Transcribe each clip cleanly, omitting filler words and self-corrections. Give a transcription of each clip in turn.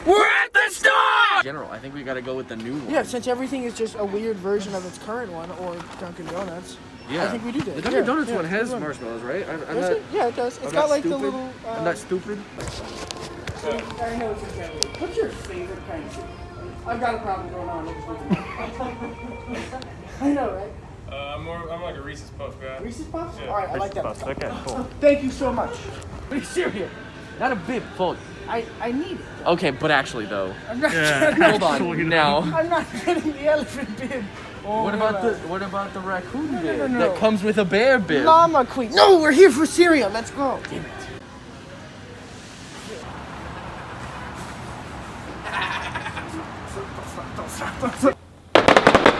We're at the store! In general, I think we gotta go with the new one. Yeah, since everything is just a weird version of its current one, or Dunkin' Donuts. Yeah. I think we do that. The Dunkin' Donuts one has marshmallows, right? Yeah, it does. It's got like the little... I'm not stupid. I know it's a family. What's your favorite kind of soup? I've got a problem going on next week. I know, right? I'm like a Reese's Puff guy. Reese's Puffs? Yeah. Alright, I like that. Puffs. Okay, cool. Thank you so much. Big cereal. Not a bib, full. I need it. Okay, but actually though. I'm not, Hold on, now. I'm not getting the elephant bib. Oh, What about the raccoon bib that comes with a bear bib? Llama Queen. No, we're here for cereal. Let's go. Damn it.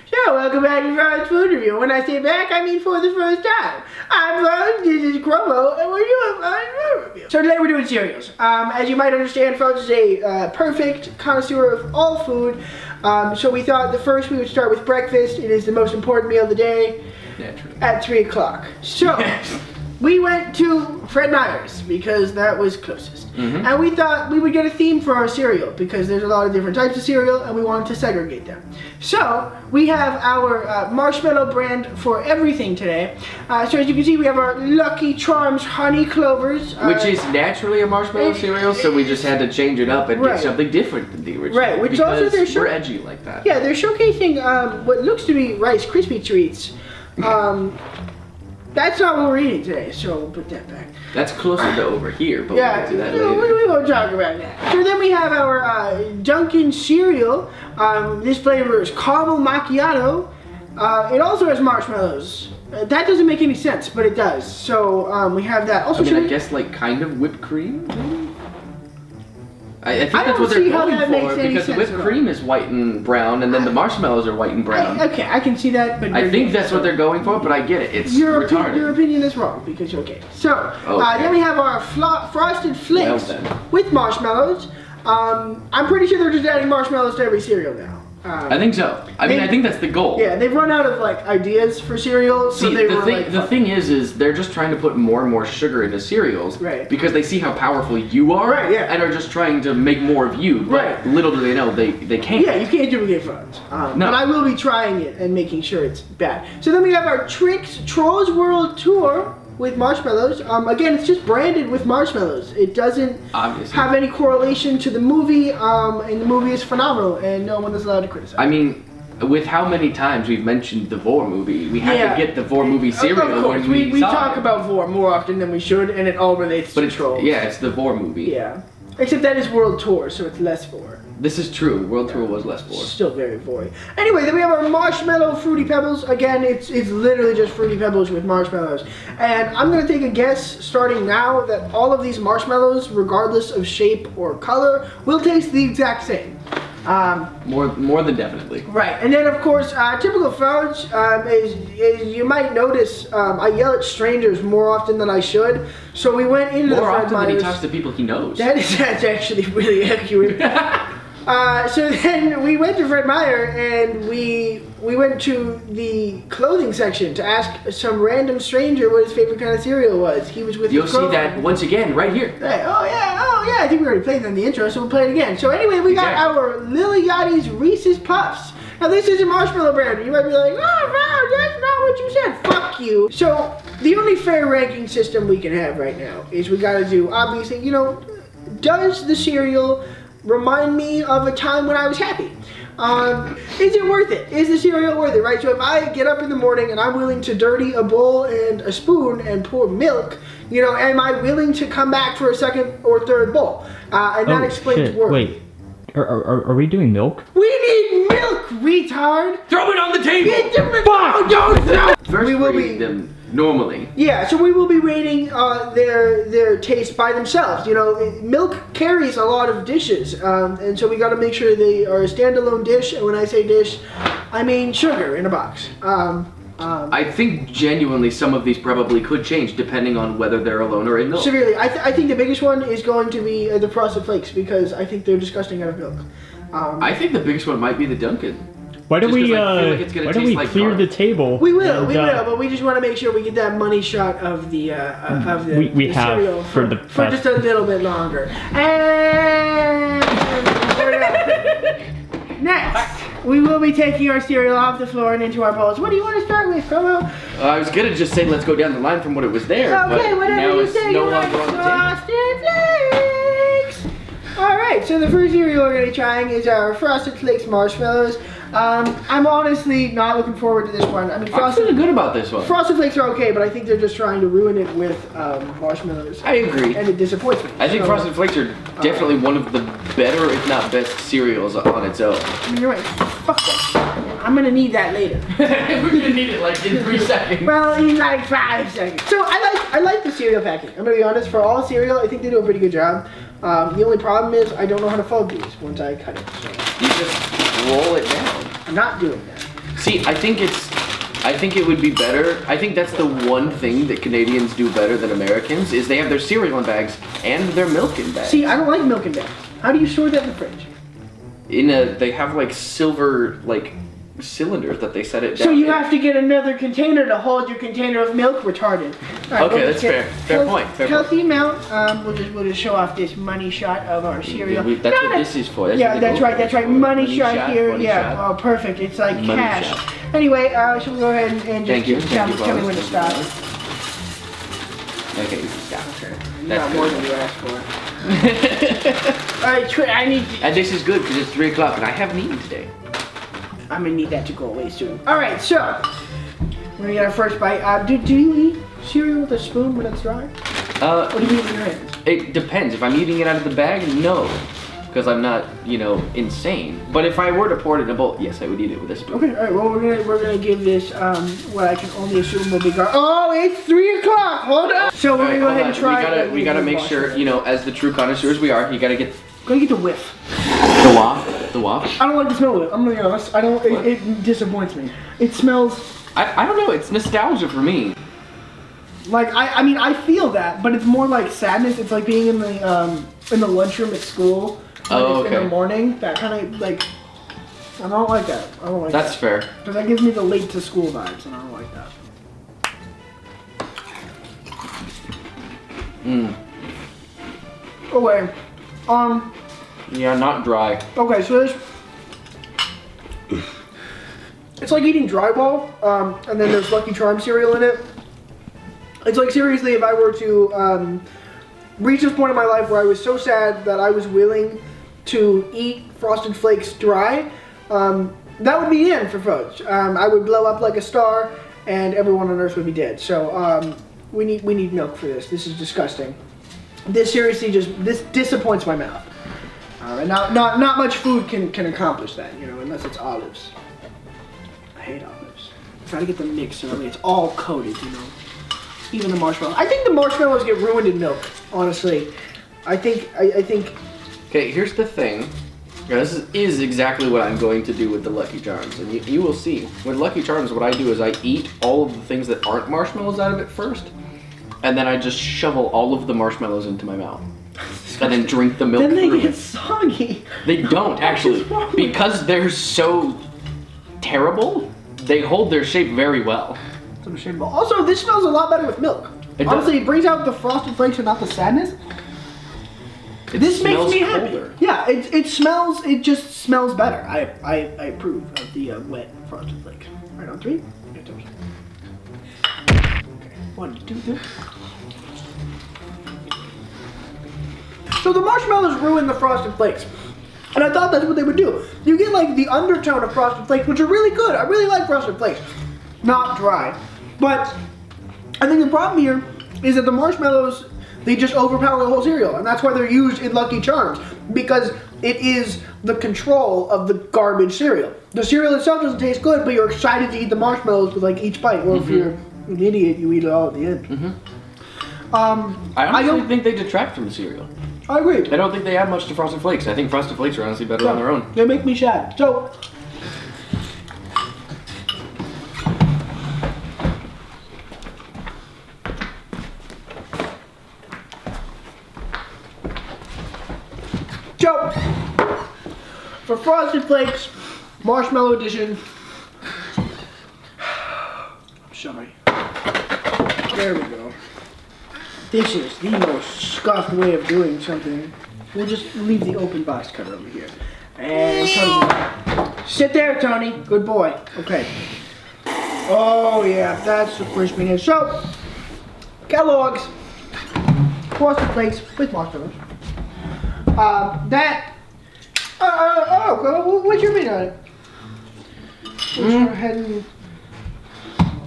So, welcome back to Ron's Food Review. When I say back, I mean for the first time. I'm Ron, this is Cromo, and we're doing Ron's Food Review. So today we're doing cereals. As you might understand, Ron is a perfect connoisseur of all food. So we thought the first we would start with breakfast. It is the most important meal of the day. Naturally. At 3 o'clock. So, we went to Fred Meyer's because that was closest. And we thought we would get a theme for our cereal because there's a lot of different types of cereal and we wanted to segregate them. So, we have our marshmallow brand for everything today. So as you can see, we have our Lucky Charms Honey Clovers. Which is naturally a marshmallow cereal, so we just had to change it up and get something different than the original. Right, which because also we're edgy like that. Yeah, they're showcasing what looks to be Rice Krispie treats. That's not what we're eating today, so we'll put that back. That's closer to over here, but Yeah, we'll do that later. we won't talk about that. So then we have our Dunkin' cereal. This flavor is caramel macchiato. It also has marshmallows. That doesn't make any sense, but it does. So we have that. Also, I guess like kind of whipped cream, maybe? I think that's what they're going for, because the whipped cream is white and brown, and then the marshmallows are white and brown. Okay, I can see that, but I think that's what they're going for, but I get it. It's retarded. Your opinion is wrong, because okay. So, then we have our frosted flakes with marshmallows. I'm pretty sure they're just adding marshmallows to every cereal now. I think so. I mean, I think that's the goal. Yeah, they've run out of like ideas for cereal. So see, the thing is they're just trying to put more and more sugar into cereals, right? Because they see how powerful you are, right? Yeah, and are just trying to make more of you. But little do they know they can't. Yeah, you can't duplicate phones. No. But I will be trying it and making sure it's bad. So then we have our Trix Trolls World Tour with marshmallows. Again, it's just branded with marshmallows. It doesn't have any correlation to the movie, and the movie is phenomenal, and no one is allowed to criticize. I mean, with how many times we've mentioned the Vor movie, we had to get the Vor movie cereal. Of course, we talk about Vor more often than we should, and it all relates to trolls. Yeah, it's the Vor movie. Yeah, except that is World Tour, so it's less Vor. This is true. World Tour was less Vor. Still very Vor. Anyway, then we have our Marshmallow Fruity Pebbles. Again, it's literally just Fruity Pebbles with marshmallows. And I'm going to take a guess, starting now, that all of these marshmallows, regardless of shape or color, will taste the exact same. More than definitely. Right, and then of course, typical Fudge, is you might notice, I yell at strangers more often than I should. So we went into more often than he talks to people he knows. That's actually really accurate. So then we went to Fred Meyer and we went to the clothing section to ask some random stranger what his favorite kind of cereal was. He was with You'll see that once again right here. Right. Oh yeah, I think we already played that in the intro, so we'll play it again. So anyway, we got our Lily Yachty's Reese's Puffs. Now this is a marshmallow brand. You might be like, oh wow, that's not what you said. Fuck you. So the only fair ranking system we can have right now is we gotta do, obviously, does the cereal remind me of a time when I was happy? Is it worth it? Is the cereal worth it, right? So if I get up in the morning and I'm willing to dirty a bowl and a spoon and pour milk, am I willing to come back for a second or third bowl? And that explains worth. Wait, are we doing milk? We need milk, retard! Throw it on the table! Fuck! Don't throw! First we will be them normally. Yeah, so we will be rating their taste by themselves. Milk carries a lot of dishes, and so we got to make sure they are a standalone dish. And when I say dish, I mean sugar in a box. I think genuinely some of these probably could change depending on whether they're alone or in milk. Severely, I think the biggest one is going to be the Frosted Flakes because I think they're disgusting out of milk. I think the biggest one might be the Dunkin'. Why don't we clear the table? We will, but we just want to make sure we get that money shot of the we have cereal for just a little bit longer. And we will be taking our cereal off the floor and into our bowls. What do you want to start with, Como? I was gonna just say let's go down the line from what it was there. Okay, but whatever now you it's say. no You want longer on the table. Frosted Flakes. All right, so the first cereal we're gonna be trying is our Frosted Flakes Marshmallows. I'm honestly not looking forward to this one. I mean, I'm feeling good about this one. Frosted Flakes are okay, but I think they're just trying to ruin it with marshmallows. I agree. And it disappoints me. I think Frosted Flakes are definitely one of the better, if not best, cereals on its own. I mean, you're right. Fuck that. I'm gonna need that later. We're gonna need it like in 3 seconds. Well, in like 5 seconds. So I like the cereal packing. I'm gonna be honest. For all cereal, I think they do a pretty good job. The only problem is I don't know how to fold these once I cut it. So You just roll it down. I'm not doing that. See, I think it would be better. I think that's the one thing that Canadians do better than Americans is they have their cereal in bags and their milk in bags. See, I don't like milk in bags. How do you store that in the fridge? They have like silver cylinders that they set it down. So you in. have to get another container to hold your container of milk. Retarded. All right, Okay, we'll that's just fair. get Fair point. Fair healthy amount. We'll just show off this money shot of our cereal. That's what this is for. Yeah, that's right. That's right. Money shot here. money Yeah. shot. Oh, perfect. It's like Money cash. shot. Anyway, shall we go ahead and Thank you. just tell me Boss. when to stop? Okay, yeah. You That's got more good. than you asked for. All right, I need. And this is good because it's 3 o'clock and I haven't eaten today. I'm gonna need that to go away soon. All right, so we're gonna get our first bite. Do you eat cereal with a spoon when it's dry? Or do you eat it with your hands? It depends. If I'm eating it out of the bag, no. Because I'm not, insane. But if I were to pour it in a bowl, yes, I would eat it with a spoon. Okay, all right. Well, we're gonna give this what I can only assume will be Oh, it's 3 o'clock. Hold on. So we're gonna go ahead and try. We gotta make sure, as the true connoisseurs we are, you gotta get Go get the whiff. the waft. The waft. I don't like the smell of it. I'm gonna be honest. I don't. It disappoints me. It smells I don't know. It's nostalgia for me. like I mean I feel that, but it's more like sadness. It's like being in the lunchroom at school. When it's in the morning. That kind of like. I don't like that. I don't like that. That's fair. Because that gives me the late to school vibes, and I don't like that. Okay. Yeah, not dry. Okay, so this. It's like eating drywall, and then there's Lucky Charm cereal in it. It's like seriously, if I were to reach this point in my life where I was so sad that I was willing to eat Frosted Flakes dry, that would be the end for folks. I would blow up like a star, and everyone on Earth would be dead. So we need milk for this. This is disgusting. This seriously this disappoints my mouth. And not much food can accomplish that, unless it's olives. I hate olives. Try to get them mixed so that way it's all coated, Even the marshmallows. I think the marshmallows get ruined in milk, honestly. I think. Okay, here's the thing. This is exactly what I'm going to do with the Lucky Charms, and you will see. With Lucky Charms, what I do is I eat all of the things that aren't marshmallows out of it first, and then I just shovel all of the marshmallows into my mouth. And then drink the milk Then they through get it. soggy. They don't, actually. Because they're so terrible, they hold their shape very well. Also, this smells a lot better with milk. It Honestly, it brings out the Frosted Flakes and not the sadness. This makes me happy. Colder. Yeah, it just smells better. I approve of the wet Frosted Flakes. Right on 3. Okay, 1, 2, 3. So the marshmallows ruin the Frosted Flakes. And I thought that's what they would do. You get like the undertone of Frosted Flakes, which are really good. I really like Frosted Flakes. Not dry. But I think the problem here is that the marshmallows, they just overpower the whole cereal. And that's why they're used in Lucky Charms. Because it is the control of the garbage cereal. The cereal itself doesn't taste good, but you're excited to eat the marshmallows with like each bite. Or if you're an idiot, you eat it all at the end. I honestly think they detract from the cereal. I agree. I don't think they add much to Frosted Flakes. I think Frosted Flakes are honestly better on their own. They make me sad. So, for Frosted Flakes, Marshmallow Edition. I'm sorry. There we go. This is the most scuffed way of doing something. We'll just leave the open box cutter over here. And Sit there, Tony. Good boy. Okay. Oh, yeah, that's the crispiness. So, Kellogg's Frosted Flakes with marshmallows. What's your opinion on it? Let's go ahead and...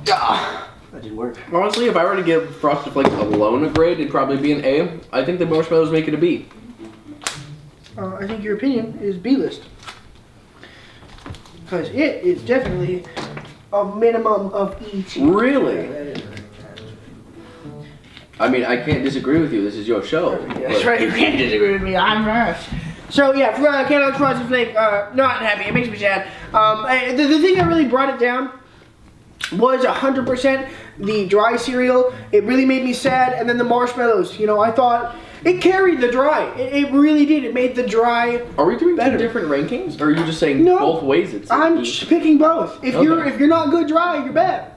that didn't work. Honestly, if I were to give Frosted Flakes alone a grade, it'd probably be an A. I think the marshmallows make it a B. I think your opinion is B-list. Because it is definitely a minimum of E tier. Really? I mean, I can't disagree with you. This is your show. That's right, you can't disagree with me. I'm Reese. So yeah, Kellogg's Frosted Flake, not happy. It makes me sad. The thing that really brought it down was 100% the dry cereal. It really made me sad. And then the marshmallows. You know, I thought it carried the dry. It really did. It made the dry. Are we doing better. two different rankings, or are you just saying both ways? It's I'm just picking both. If you're not good dry, you're bad.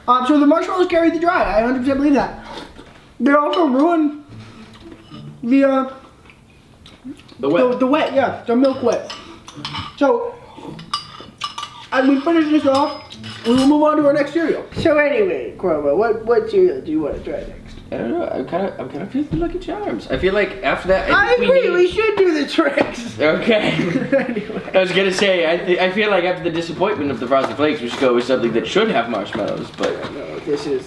So the marshmallows carried the dry. I 100% believe that. They also ruined the wet. The wet, yeah, the milk wet. So, as we finish this off, we will move on to our next cereal. So anyway, Kororinpa, what cereal do you want to try next? I don't know. I'm kind of feeling the Lucky Charms. I feel like after that, I agree. We should do the tricks. Okay. Anyway. I was gonna say I feel like after the disappointment of the Frosted Flakes, we should go with something that should have marshmallows. But No, this is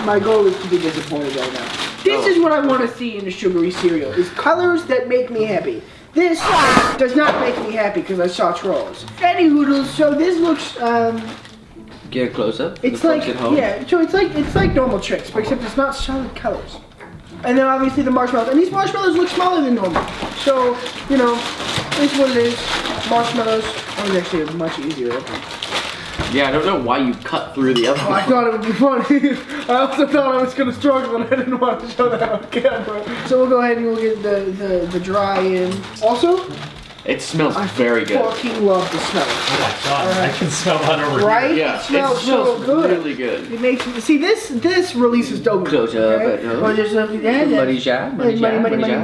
my goal is to be disappointed right now. This is what I want to see in a sugary cereal: is colors that make me happy. This does not make me happy because I saw trolls. Any hoodles. So this looks. Get a close up. It's like so it's like normal tricks, but except it's not solid colors. And then obviously the marshmallows, and these marshmallows look smaller than normal. So you know, it's what it is. Marshmallows are actually much easier. Yeah, I don't know why you cut through the other one. I thought it would be funny. I also thought I was gonna struggle, and I didn't want to show that on camera. So we'll go ahead and we'll get the dry in. Also, it smells very good. I fucking love the smell. Oh my god, I can smell that over Right? here. Yeah, it smells so good. really good. It makes me see this releases dopamine. Close up, Okay? Or just something like that. Money shot, money shot, money shot,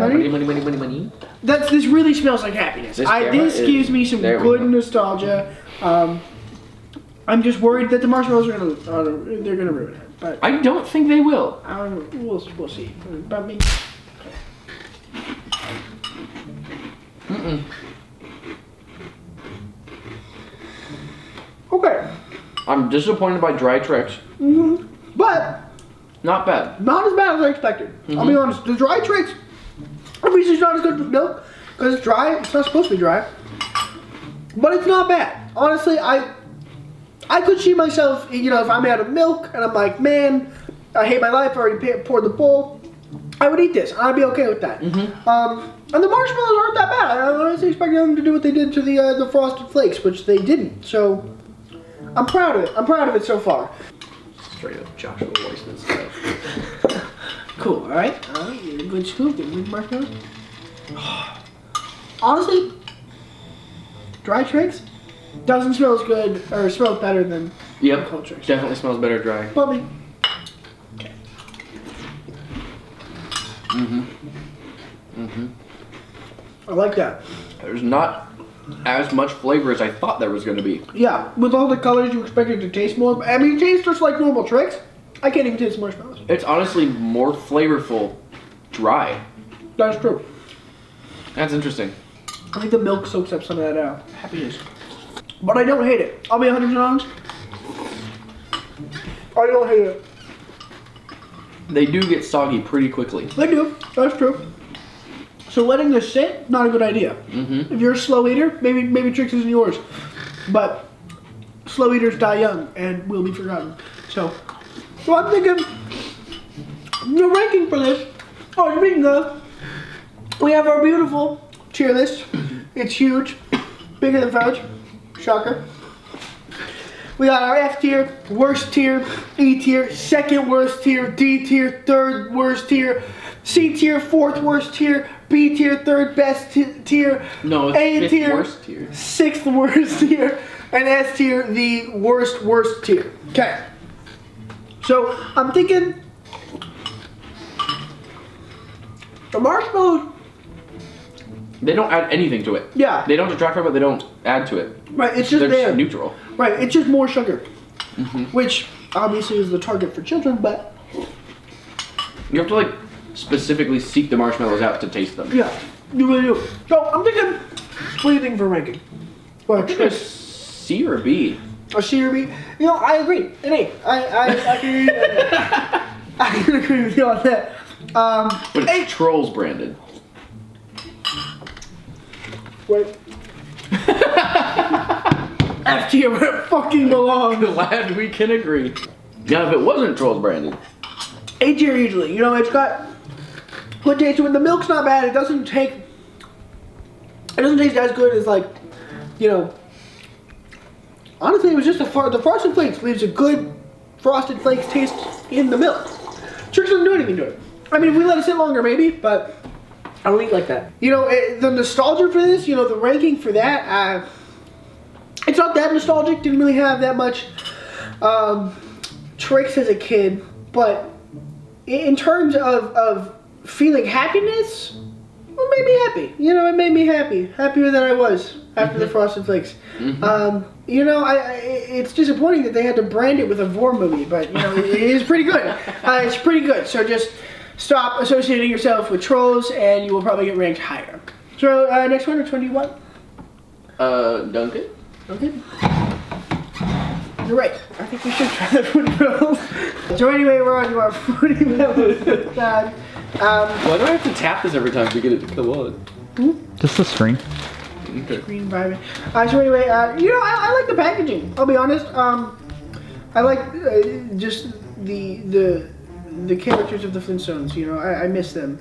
money. This really smells like happiness. This gives me some good nostalgia. I'm just worried that the marshmallows are gonna ruin it. But I don't think they will. we'll see. But me. Okay. I'm disappointed by dry tricks. But Not bad. not as bad as I expected. I'll be honest. The dry tricks, obviously, it's not as good with milk because it's dry. It's not supposed to be dry, but it's not bad. Honestly, I could see myself, you know, if I'm out of milk and I'm like, man, I hate my life. I already poured the bowl. I would eat this, and I'd be okay with that. And the marshmallows aren't that bad. I honestly expected them to do what they did to the Frosted Flakes, which they didn't. So I'm proud of it. I'm proud of it so far. Straight up Joshua Weissman stuff. Cool. All right. You're a good scoop. You're a good marshmallow. Honestly, dry tricks doesn't smell as good or smells better than cold tricks. Definitely smells better dry. But me. I like that. There's not as much flavor as I thought there was going to be. Yeah, with all the colors you expect it to taste more. I mean, it tastes just like normal tricks. I can't even taste the marshmallows. It's honestly more flavorful dry. That's true. That's interesting. I think the milk soaks up some of that happiness. But I don't hate it. I'll be 100% honest. I don't hate it. They do get soggy pretty quickly. They do. That's true. So letting this sit, not a good idea. If you're a slow eater, maybe tricks isn't yours. But slow eaters die young and will be forgotten. So I'm thinking the ranking for this. Oh, speaking of, we have our beautiful tier list. It's huge, bigger than fudge. Shocker. We got our F tier, worst tier, E tier, second worst tier, D tier, third worst tier, C tier, fourth worst tier, B tier, third best tier, No, it's A fifth tier, worst tier. sixth worst tier, and S tier, the worst tier. Okay. So I'm thinking the marshmallows They don't add anything to it. Yeah. They don't detract from it. They don't add to it. Right, it's just They're there. just neutral. Right, it's just more sugar. Which obviously is the target for children, but You have to like specifically seek the marshmallows out to taste them. yeah, you really do. So I'm thinking, what do you think for ranking? Well, I think a C or a B. a C or B? You know, I agree. An A. I can agree with that. I can agree with you on that. But it's Trolls branded. Wait. F tier where it fucking belongs. Glad we can agree. Now, if it wasn't Trolls branded, A tier usually. You know, it's got good taste to it. The milk's not bad. It doesn't taste as good as like, you know. Honestly, it was just the Frosted Flakes leaves a good Frosted Flakes taste in the milk. Sugar doesn't do anything to it. I mean, if we let it sit longer, maybe, but I don't eat like that. You know, the nostalgia for this, you know, the ranking for that, it's not that nostalgic. Didn't really have that much tricks as a kid, but in terms of feeling happiness, well, it made me happy. You know, it made me happy. Happier than I was after the Frosted Flakes. You know, it's disappointing that they had to brand it with a Vor movie, but, you know, it is pretty good. It's pretty good. So just stop associating yourself with trolls, and you will probably get ranked higher. So, next one, which one do you want? Dunkin? Okay. You're right. I think we should try the Fruity Pebbles. So anyway, we're on to our Fruity Pebbles. Why do I have to tap this every time to get it to come on? Just the screen. Okay. Green vibing. So anyway, you know, I like the packaging. I'll be honest. I like just the characters of the Flintstones. You know, I miss them.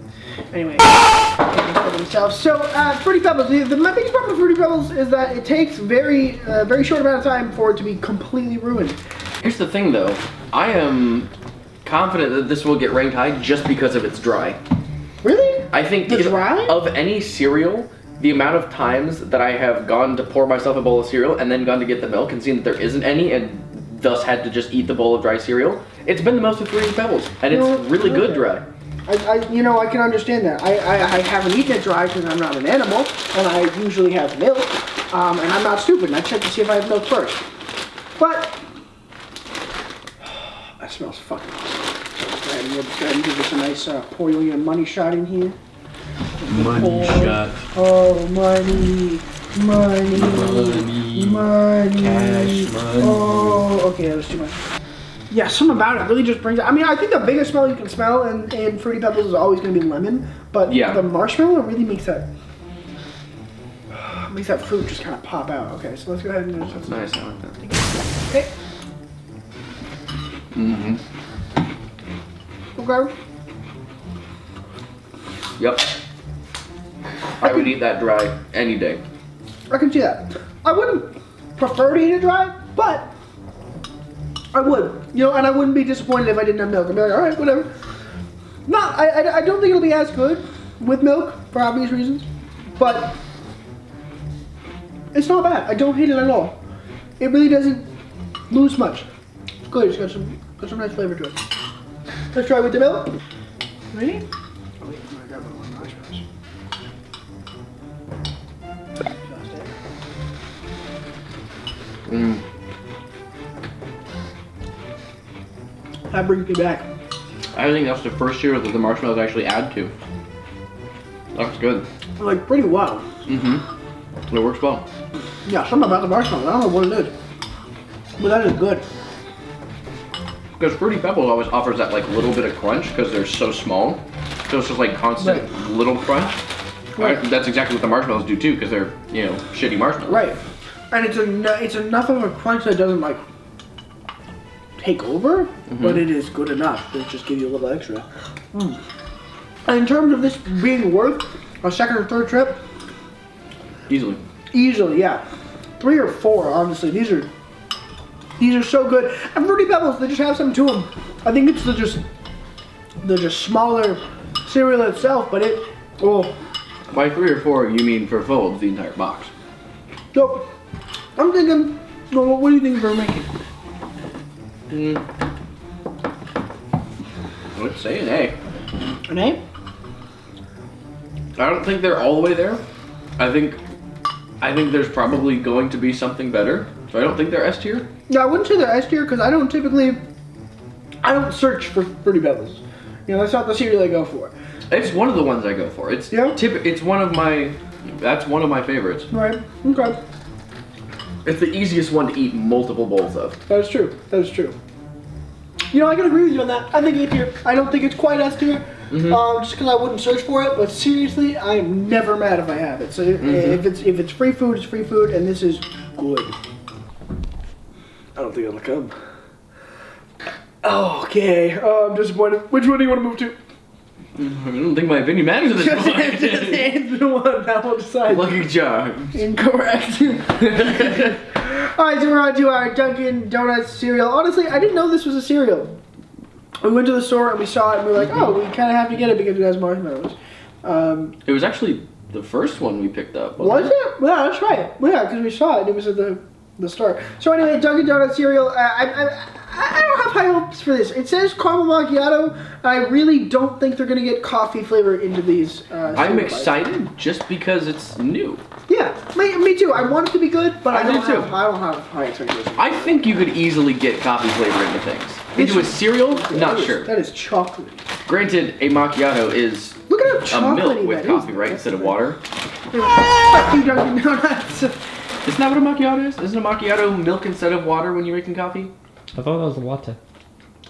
Anyway, for themselves. So Fruity Pebbles. My biggest problem with Fruity Pebbles is that it takes very short amount of time for it to be completely ruined. Here's the thing, though. I am confident that this will get ranked high just because of its dry. Really? I think The dry? of any cereal, the amount of times that I have gone to pour myself a bowl of cereal and then gone to get the milk and seen that there isn't any and thus had to just eat the bowl of dry cereal, it's been the most with Fruity Pebbles, and it's really good dry. You know, I can understand that. I haven't eaten it dry because I'm not an animal, and I usually have milk, and I'm not stupid, and I check to see if I have milk first. But, that smells fucking awesome. So let's go ahead and give this a nice pour you a money shot in here. Money shot. Oh, money. Money. Cash money. Oh, okay, that was too much. Yeah, something about it really just brings it. I mean, I think the biggest smell you can smell in Fruity Pebbles is always going to be lemon, but the marshmallow really makes that fruit just kind of pop out. Okay, so let's go ahead and... That's nice, I like that. Okay. Okay. Yep. I would eat that dry any day. I can see that. I wouldn't prefer to eat it dry, but I would. You know, and I wouldn't be disappointed if I didn't have milk. I'd be like, all right, whatever. No, I don't think it'll be as good with milk for obvious reasons, but it's not bad. I don't hate it at all. It really doesn't lose much. It's good. It's got some nice flavor to it. Let's try with the milk. Ready? Oh wait, I'm gonna grab one of my marshmallows. That brings me back. I think that's the first cereal that the marshmallows actually add to. That's good. Like, pretty well. It works well. Yeah, something about the marshmallow. I don't know what it is. But that is good. Because Fruity Pebbles always offers that like little bit of crunch because they're so small. So it's just like constant little crunch. Right. That's exactly what the marshmallows do too because they're, you know, shitty marshmallows. Right. And it's enough of a crunch that it doesn't like take over, but it is good enough to just give you a little extra. And in terms of this being worth a second or third trip, easily, yeah, 3 or 4. Honestly, these are so good. And Fruity Pebbles, they just have something to them. I think it's the just smaller cereal itself, but it By 3 or 4, you mean for folds the entire box? So I'm thinking, well, what do you think we're making? I would say an A. An A? I don't think they're all the way there, I think there's probably going to be something better. So I don't think they're S tier. No, I wouldn't say they're S tier because I don't search for Fruity Pebbles. You know, that's not the cereal I go for. It's one of the ones I go for. It's it's one of my favorites. Right. Okay. It's the easiest one to eat multiple bowls of. That is true. That is true. You know, I can agree with you on that. I think A tier. I don't think it's quite S tier. Just because I wouldn't search for it, but seriously, I am never mad if I have it. So if it's free food, it's free food, and this is good. I don't think it'll come. Okay, I'm disappointed. Which one do you want to move to? I don't think my opinion matters at this point. It's the one that will decide. Lucky Charms. Incorrect. Alright, so we're on to our Dunkin' Donuts cereal. Honestly, I didn't know this was a cereal. We went to the store and we saw it and we were like, oh, we kind of have to get it because it has marshmallows. It was actually the first one we picked up. Was it? Yeah, that's right. Yeah, because we saw it. It was at the store. So anyway, Dunkin' Donuts cereal. I don't have high hopes for this. It says caramel macchiato. I really don't think they're going to get coffee flavor into these. I'm excited just because it's new. Yeah, me too. I want it to be good, but I don't too. have high expectations. I think you could easily get coffee flavor into things. Into a cereal, not sure. That is chocolatey. Granted, a macchiato is Look at how a chocolatey milk with that coffee, is. right? Instead of water. Fuck you, Dunkin' Donuts. Isn't that what a macchiato is? Isn't a macchiato milk instead of water when you're making coffee? I thought that was a latte.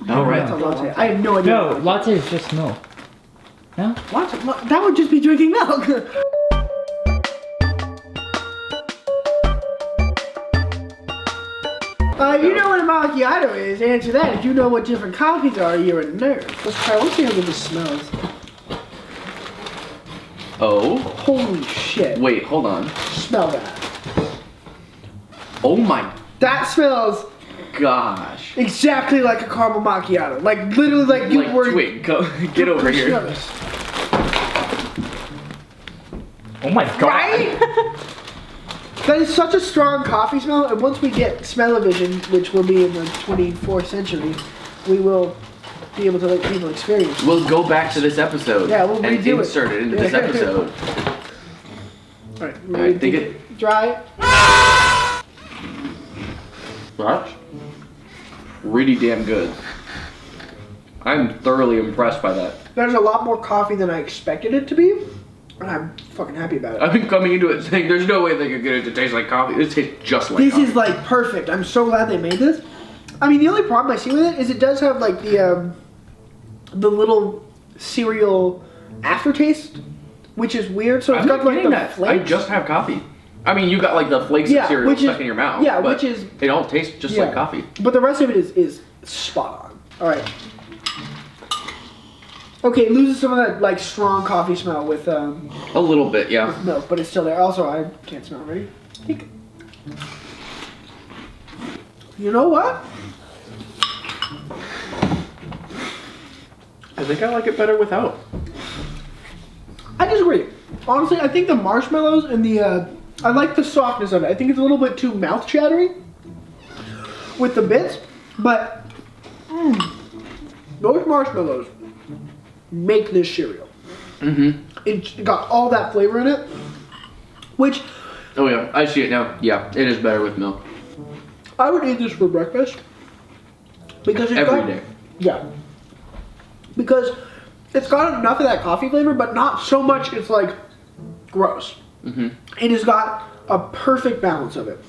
Oh, right. That's a latte. I have no idea. No, latte is just milk. No? Latte? That would just be drinking milk. You know what a macchiato is. Answer that. If you know what different coffees are, you're a nerd. Let's try. Let's see how good this smells. Oh. Holy shit. Wait, hold on. Smell that. Oh my That smells gosh. exactly like a caramel macchiato. Like literally like you were. Wait, get over here. Smell this. Oh my god. Right? That is such a strong coffee smell, and once we get smell-o-vision, which will be in the 24th century, we will be able to let people experience it. We'll go back to this episode. Yeah, we'll and redo insert it into this episode. Alright, think it. Dry it. That's really damn good. I'm thoroughly impressed by that. There's a lot more coffee than I expected it to be, and I'm fucking happy about it. I've been coming into it saying there's no way they could get it to taste like coffee. This tastes just like This coffee. is like perfect. I'm so glad they made this. I mean, the only problem I see with it is it does have like the little cereal aftertaste, which is weird. So it's I'm got not like getting the that. flakes. I just have coffee. I mean, you got like the flakes Yeah, of cereal which is- stuck in your mouth. yeah, but which is- it all tastes just like coffee. But the rest of it is spot on. All right. Okay, it loses some of that like strong coffee smell with A little bit, yeah. milk, but it's still there. Also, I can't smell it. Ready? Take. You know what? I think I like it better without. I disagree. Honestly, I think the marshmallows and the I like the softness of it. I think it's a little bit too mouth chattering with the bits, but those marshmallows make this cereal. Mm-hmm. It's got all that flavor in it, which Oh yeah, I see it now. Yeah, it is better with milk. I would eat this for breakfast because it's Every got, day. Yeah, because it's got enough of that coffee flavor, but not so much. It's like gross. Mm-hmm. It has got a perfect balance of it,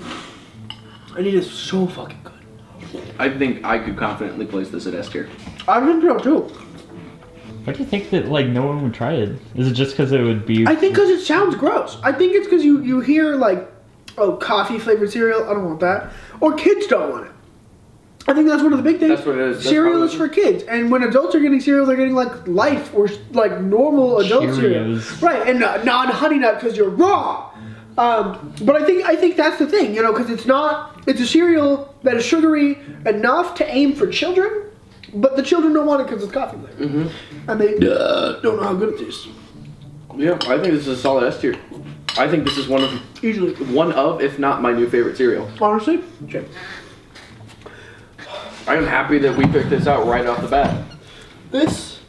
and it is so fucking good. I think I could confidently place this at S tier. I think so too. Why do you think that like no one would try it? Is it just because it would be? I think because it sounds gross. I think it's because you hear like, oh, coffee flavored cereal. I don't want that. Or kids don't want it. I think that's one of the big things. That's what it is. That's Cereal probably- is for kids, and when adults are getting cereal, they're getting like Life or like normal adult cereal, Cheerios. right? And non-honey nut because you're wrong. But I think that's the thing, you know, because it's a cereal that is sugary enough to aim for children, but the children don't want it because it's coffee flavor, and they don't know how good it tastes. Yeah, I think this is a solid S tier. I think this is one of, if not my new favorite cereal. Honestly, okay. I am happy that we picked this out right off the bat. This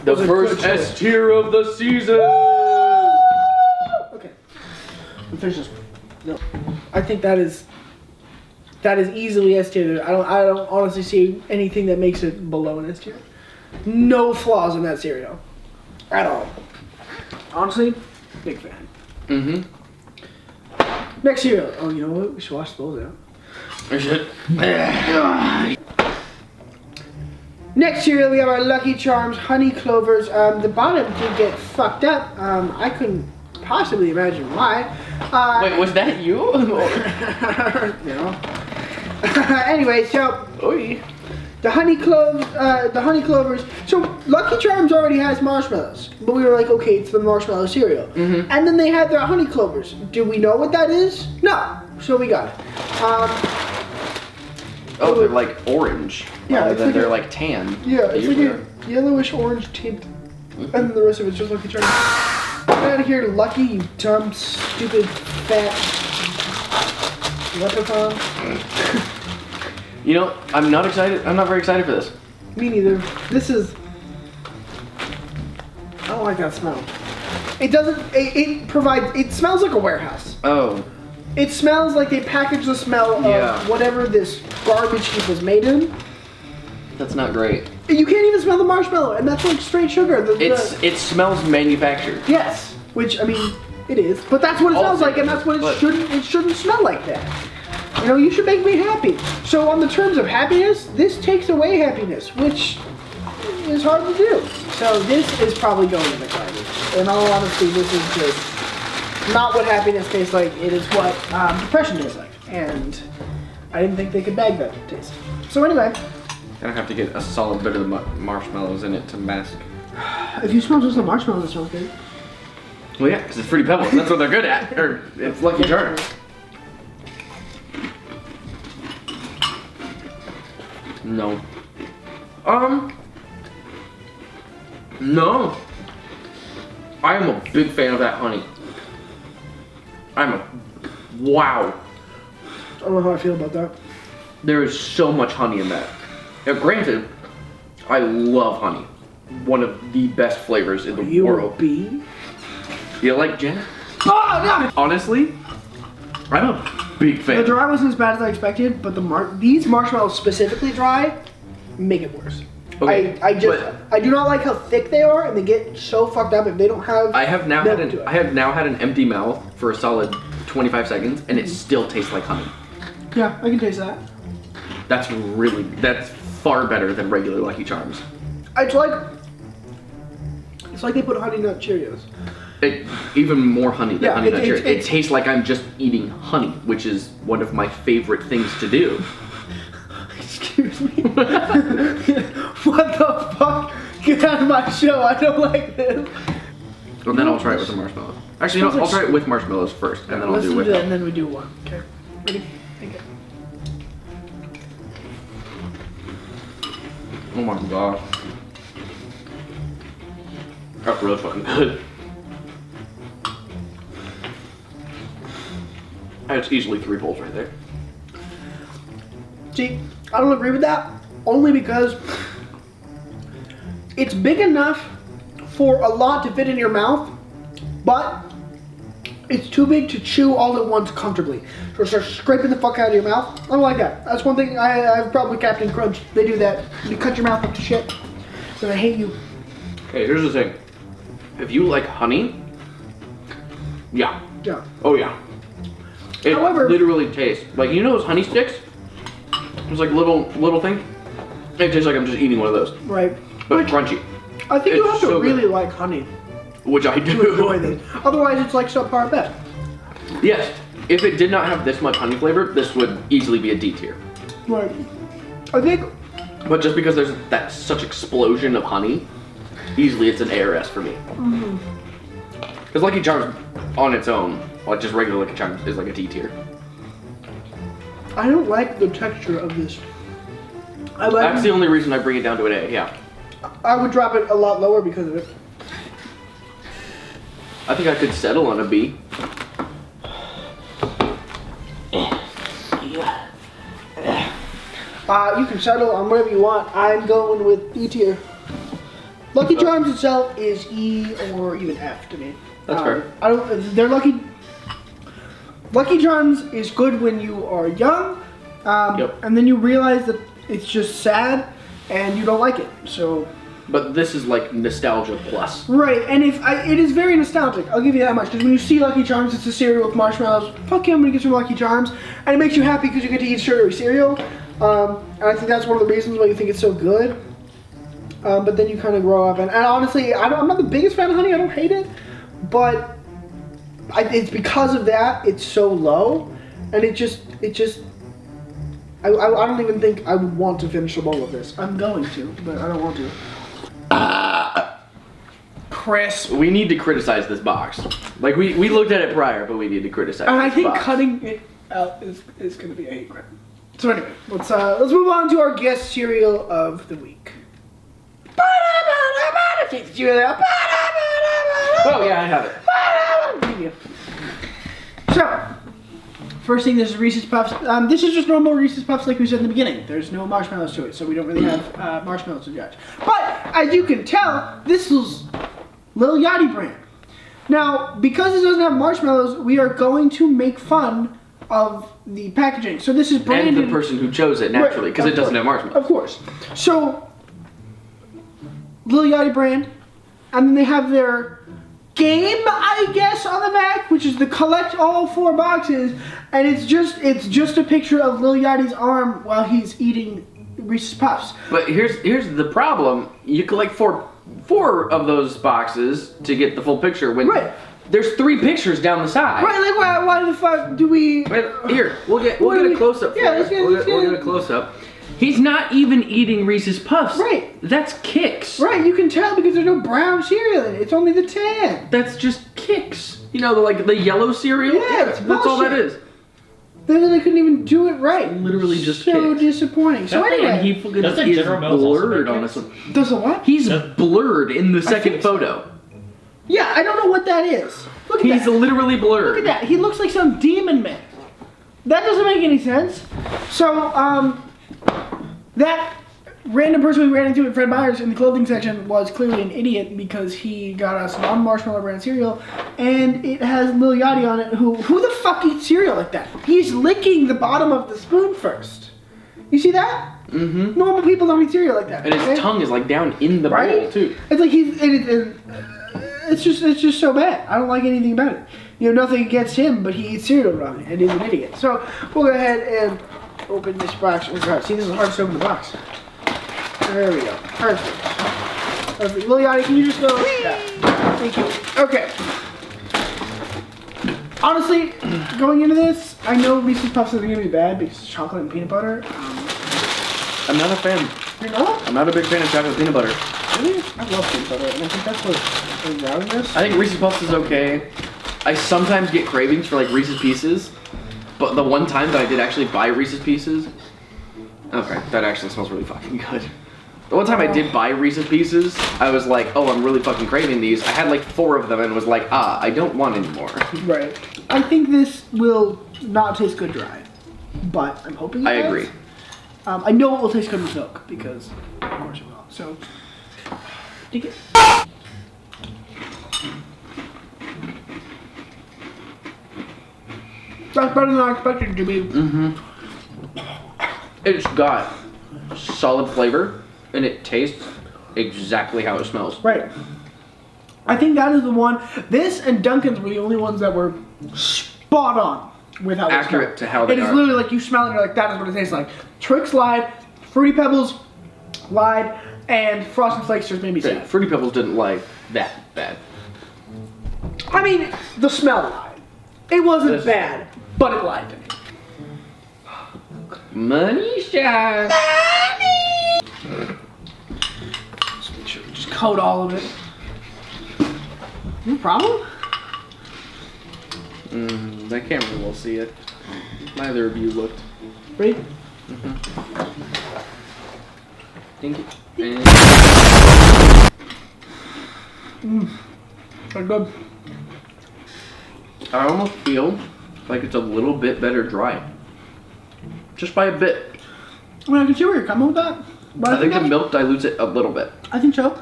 The was a first good choice. S tier of the season. Okay. Finish this. No, I think that is easily S tier. I don't honestly see anything that makes it below an S tier. No flaws in that cereal, at all. Honestly, big fan. Mm-hmm. Next cereal. Oh, you know what? We should wash those out. We should. Next cereal, we have our Lucky Charms Honey Clovers. The bottom did get fucked up. I couldn't possibly imagine why. Wait, was that you? No. Anyway, so Oi. the honey clovers. So Lucky Charms already has marshmallows, but we were like, okay, it's the marshmallow cereal. Mm-hmm. And then they had their honey clovers. Do we know what that is? No. So we got it. Oh, they're like orange. Yeah, rather it's than like they're a- like tan. Yeah, They it's like usually a yellowish orange tint, and then the rest of it's just Lucky Charms. Get out of here, Lucky, you dumb, stupid, fat leprechaun. You know, I'm not excited. I'm not very excited for this. Me neither. This is. I don't like that smell. It doesn't. It provides. It smells like a warehouse. Oh. It smells like they packaged the smell of Yeah. whatever this garbage heap was made in. That's not great. You can't even smell the marshmallow, and that's like straight sugar. It smells manufactured. Yes, which I mean, it is, but that's what it smells like, and that's what But- it shouldn't smell like that. You know, you should make me happy. So on the terms of happiness, this takes away happiness, which is hard to do. So this is probably going in the garbage. In all honesty, this is just not what happiness tastes like. It is what depression tastes like, and I didn't think they could bag that taste. So anyway, Gonna have to get a solid bit of the marshmallows in it to mask. if you smell just the marshmallows, it smells good. Well, yeah, because it's Fruity Pebbles. That's what they're good at. Or it's Lucky Charms. No. No. I am a big fan of that honey. Wow. I don't know how I feel about that. There is so much honey in that. Now, granted, I love honey. One of the best flavors in the You a world. bee? You like Jen? Oh no! Honestly, I'm a big The fan. dry wasn't as bad as I expected, but these marshmallows specifically dry make it worse. Okay, I do not like how thick they are, and they get so fucked up if they don't have. I have now milk had to it. I have now had an empty mouth for a solid 25 seconds, and it still tastes like honey. Yeah, I can taste that. That's far better than regular Lucky Charms. It's like they put Honey Nut Cheerios. Even more honey than Yeah, Honey Nut Cheerios. It it's- tastes like I'm just eating honey, which is one of my favorite things to do. Excuse me. What the fuck? Get out of my show! I don't like this. And then I'll try it with the marshmallows. Actually, Smells no, I'll like try it with marshmallows first, and then I'll Let's do it with that, them. and then we do one. Okay. Ready? Okay. Oh my gosh. That's really fucking good. That's easily 3 bowls right there. See, I don't agree with that, only because it's big enough for a lot to fit in your mouth, but it's too big to chew all at once comfortably. So start scraping the fuck out of your mouth. I don't like that. That's one thing I have a problem with Captain Crunch. They do that. You cut your mouth up to shit. So I hate you. Okay, here's the thing. If you like honey, yeah. Yeah. Oh yeah. It However- literally tastes like, you know those honey sticks? It's like little thing. It tastes like I'm just eating one of those, Right. but crunchy, I think you It's have to so good. really like honey which I to enjoy do. this. Otherwise, it's like subpar at best. Yes, if it did not have this much honey flavor, this would easily be a D tier. Right. I think But just because there's that such explosion of honey, easily it's an ARS for me. Because Lucky Charms on its own, like just regular Lucky Charms, is like a D tier. I don't like the texture of this. That's the only reason I bring it down to an A, yeah. I would drop it a lot lower because of it. I think I could settle on a B. You can settle on whatever you want. I'm going with E tier. Lucky Charms itself is E or even F to me. That's fair. I don't. They're lucky. Lucky Charms is good when you are young, and then you realize that it's just sad and you don't like it. So. But this is like nostalgia plus. Right, and it is very nostalgic. I'll give you that much. Because when you see Lucky Charms, it's a cereal with marshmallows. Fuck yeah, I'm gonna get some Lucky Charms, and it makes you happy because you get to eat sugary cereal. And I think that's one of the reasons why you think it's so good. But then you kind of grow up, and honestly, I'm not the biggest fan of honey. I don't hate it, but it's because of that. It's so low, and it just. I don't even think I would want to finish a bowl of this. I'm going to, but I don't want to. Chris. We need to criticize this box. Like we looked at it prior, but we need to criticize. And this I think box. cutting it out is going to be a hate crime. So anyway, let's move on to our guest cereal of the week. Oh yeah, I have it. Thank you. So, first thing, this is Reese's Puffs. This is just normal Reese's Puffs like we said in the beginning. There's no marshmallows to it, so we don't really have marshmallows to judge. But, as you can tell, this is Lil Yachty brand. Now, because it doesn't have marshmallows, we are going to make fun of the packaging. So this is branded... And the person who chose it, naturally, because it doesn't have marshmallows. Of course. So, Lil Yachty brand, and then they have their game, I guess, on the back, which is to collect all 4 boxes, and it's just a picture of Lil Yachty's arm while he's eating Reese's Puffs. But here's the problem: you collect four of those boxes to get the full picture. When there's 3 pictures down the side. Right? Like why the fuck do we? Here, we'll get a close up. Yeah, we'll get a close up. He's not even eating Reese's Puffs. Right. That's Kix. Right, you can tell because there's no brown cereal in it. It's only the tan. That's just Kix. You know, the yellow cereal? Yeah, it's that's all that is. They literally couldn't even do it right. Literally just so Kix. disappointing. So anyway, and he fucking Doesn't is General Mills also blurred make on Kix? this one. Does a what? He's blurred in the second think so. photo. Yeah, I don't know what that is. Look at He's that. literally blurred. Look at that. He looks like some demon man. That doesn't make any sense. So, that random person we ran into at Fred Meyer's in the clothing section was clearly an idiot because he got us non-marshmallow brand cereal and it has Lil Yachty on it. Who the fuck eats cereal like that? He's licking the bottom of the spoon first. You see that? Mm-hmm. Normal people don't eat cereal like that. And his tongue is like down in the bowl too. It's like it's just so bad. I don't like anything about it. You know, nothing against him, but he eats cereal wrong and is an idiot. So we'll go ahead and open this box. Oh God, see, this is hard to open the box. There we go. Perfect. Lil Yachty, can you just go? Yeah. Thank you. Okay. Honestly, going into this, I know Reese's Puffs are going to be bad because it's chocolate and peanut butter. I'm not a fan. You're not? I'm not a big fan of chocolate peanut butter. Really? I love peanut butter, and I think that's what's around this. I think Reese's Puffs is okay. I sometimes get cravings for like Reese's Pieces, but the one time that I did actually buy Reese's Pieces, okay, that actually smells really fucking good. The one time I did buy Reese's Pieces, I was like, oh, I'm really fucking craving these. I had like 4 of them and was like, I don't want any more. Right. I think this will not taste good dry, but I'm hoping it I does. agree. I know it will taste good with milk because, of course, it will. So, take it. That's better than I expected it to be. Mm-hmm. It's got solid flavor, and it tastes exactly how it smells. Right. I think that is the one. This and Dunkin's were the only ones that were spot on with how Accurate they smell. to how they It is are. literally like you smell it and you're like, that is what it tastes like. Trix lied, Fruity Pebbles lied, and Frosted Flakes just made me sad. Fruity Pebbles didn't like that bad. I mean, the smell lied. It wasn't bad, but it lied to me. Money shot. Just make sure we just coat all of it. No problem? That camera will see it. Neither of you looked. Ready? Thank you. Very good. I almost feel like it's a little bit better dry. Just by a bit. I mean, I can see where you're coming with that. But I think the milk dilutes it a little bit. I think so.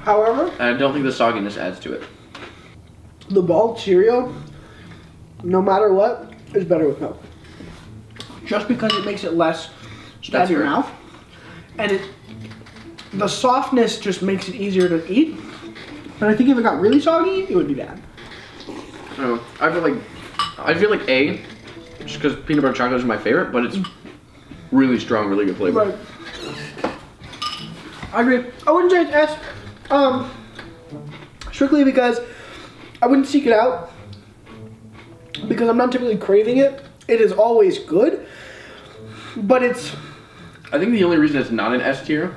However, And I don't think the sogginess adds to it. the bald cereal no matter what, is better with milk. Just because it makes it less stab your mouth. And the softness just makes it easier to eat. But I think if it got really soggy, it would be bad. I feel like A, just because peanut butter chocolate is my favorite, but it's really strong, really good flavor. Right. I agree. I wouldn't say it's S. Strictly because I wouldn't seek it out. Because I'm not typically craving it. It is always good. But it's... I think the only reason it's not an S tier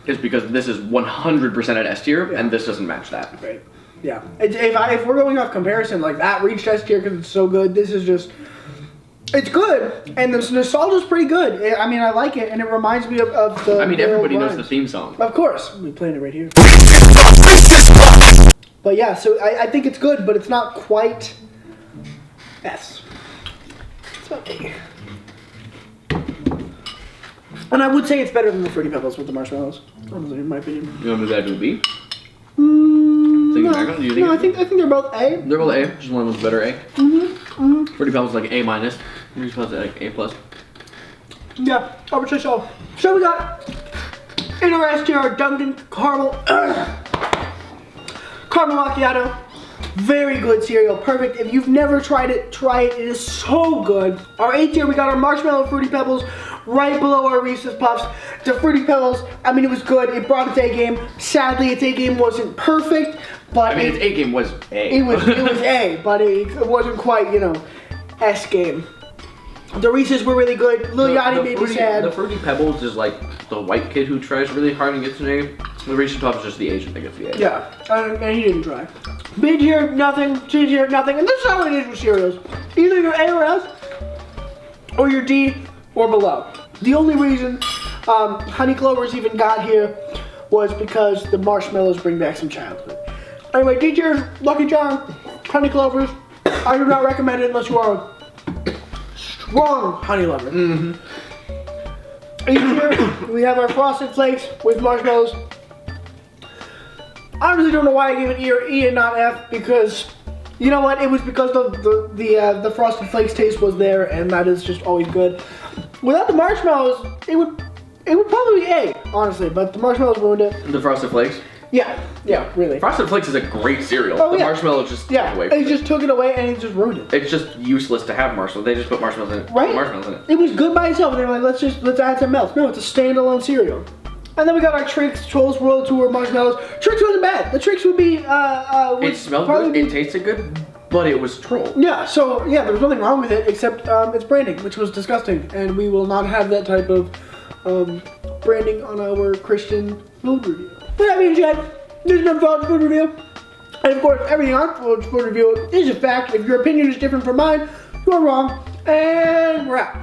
is because this is 100% an S tier, and this doesn't match that. Right. Yeah. If we're going off comparison, like that reached S tier because it's so good, this is just... It's good, and the nostalgia's pretty good. I mean, I like it, and it reminds me of the... I mean, everybody knows the theme song. Of course. We're playing it right here. But yeah, so I think it's good, but it's not quite S. It's about A. And I would say it's better than the Fruity Pebbles with the marshmallows, honestly, in my opinion. You want to move that to a B? No, back, do you think I think they're both A. They're both A, just one of them's better A. Fruity Pebbles like A minus. Reese Pebbles like A plus. Yeah, I would say so. So we got in our S tier, Dunkin caramel macchiato. Very good cereal, perfect. If you've never tried it, try it. It is so good. Our A tier, we got our Marshmallow Fruity Pebbles right below our Reese's Puffs. The Fruity Pebbles, I mean, it was good. It brought its A game. Sadly, its A game wasn't perfect, but I mean, its A game was A. It was A, but it wasn't quite, you know, S game. The Reese's were really good. Lil Yachty made me sad. The Fruity Pebbles is like the white kid who tries really hard and gets an A. The Reese's Puffs is just the Asian that gets the A. Yeah, and he didn't try. B tier, nothing. C tier, nothing. And this is how it is with cereals. Either you're A or S, or you're D or below. The only reason Honey Clovers even got here was because the marshmallows bring back some childhood. Anyway, D tier, Lucky Charm, Honey Clovers. I do not recommend it unless you are a strong honey lover. A tier, we have our Frosted Flakes with marshmallows. I really don't know why I gave it E and not F, because you know what? It was because the Frosted Flakes taste was there, and that is just always good. Without the marshmallows, it would probably be A, honestly, but the marshmallows ruined it. The Frosted Flakes? Yeah, really. Frosted Flakes is a great cereal. Oh, the yeah. marshmallow just took away from it just took it away, and it just ruined it. It's just useless to have marshmallows. They just put marshmallows in it. Right? Put marshmallows in it. It was good by itself, and they were like, let's add some milk. No, it's a standalone cereal. And then we got our Trix Trolls World Tour marshmallows. Trix wasn't bad. The Trix would be It smelled good. It tasted good, but it was troll. Yeah. So yeah, there was nothing wrong with it except its branding, which was disgusting, and we will not have that type of branding on our Christian food review. But that being said, this is Untitled food review, and of course, everything on food review is a fact. If your opinion is different from mine, you're wrong, and we're out.